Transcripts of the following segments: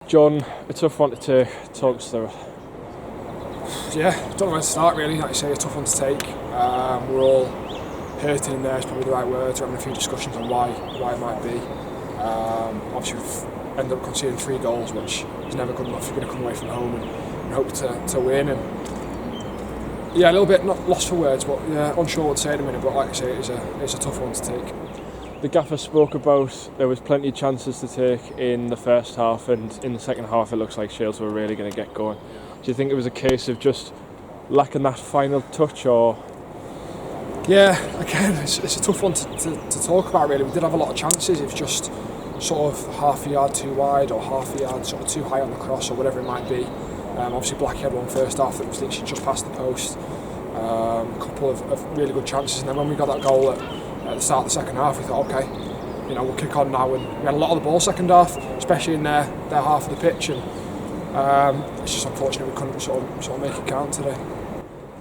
John, a tough one to talk us through. Yeah, don't know where to start really. Like you say, a tough one to take. We're all hurting in there is probably the right word. We're having a few discussions on why it might be. Obviously we've ended up conceding 3 goals, which is never good enough. You're going to come away from home and hope to win. And yeah, a little bit not lost for words, but yeah, unsure what to say in a minute. But like I say, it's a tough one to take. The gaffer spoke about there was plenty of chances to take in the first half, and in the second half it looks like Shields were really going to get going. Do you think it was a case of just lacking that final touch, or? Yeah, again, it's a tough one to talk about really. We did have a lot of chances. It was just sort of half a yard too wide or half a yard sort of too high on the cross or whatever it might be. Obviously Blackie had one first half that was literally just past the post. A couple of really good chances, and then when we got that goal at the start of the second half, we thought, okay, we'll kick on now. And we had a lot of the ball second half, especially in their half of the pitch, and it's just unfortunate we couldn't sort of make it count today.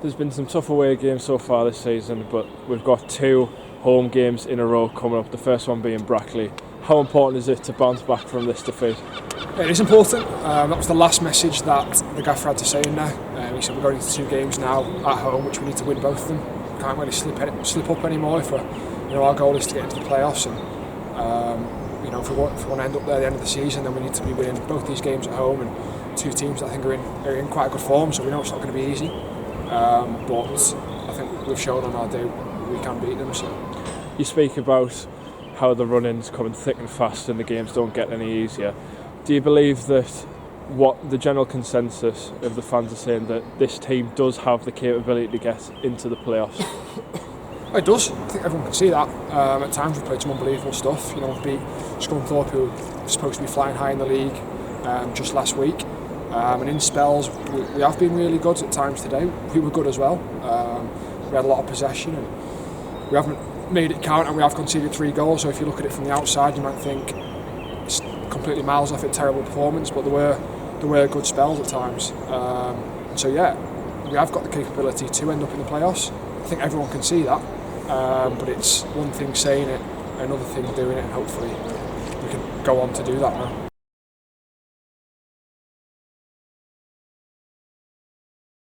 There's been some tough away games so far this season, but we've got 2 home games in a row coming up, the first one being Brackley. How important is it to bounce back from this defeat? It is important. That was the last message that the gaffer had to say in there. He said we're going into 2 games now at home, which we need to win both of them. We can't really slip up anymore if our goal is to get into the playoffs. And if we want to end up there at the end of the season, then we need to be winning both these games at home, and 2 teams that I think are in quite a good form. So we know it's not going to be easy, but I think we've shown on our day we can beat them. So you speak about how the run-ins coming thick and fast and the games don't get any easier. Do you believe that what the general consensus of the fans are saying, that this team does have the capability to get into the playoffs? It does. I think everyone can see that. At times we've played some unbelievable stuff. We beat Scunthorpe, who were supposed to be flying high in the league just last week. And in spells we have been really good at times today. We were good as well. We had a lot of possession and we haven't made it count, and we have conceded 3 goals. So if you look at it from the outside, you might think it's completely miles off it, terrible performance, but there were good spells at times. So yeah, we have got the capability to end up in the playoffs. I think everyone can see that, but it's one thing saying it, another thing doing it, and hopefully we can go on to do that now.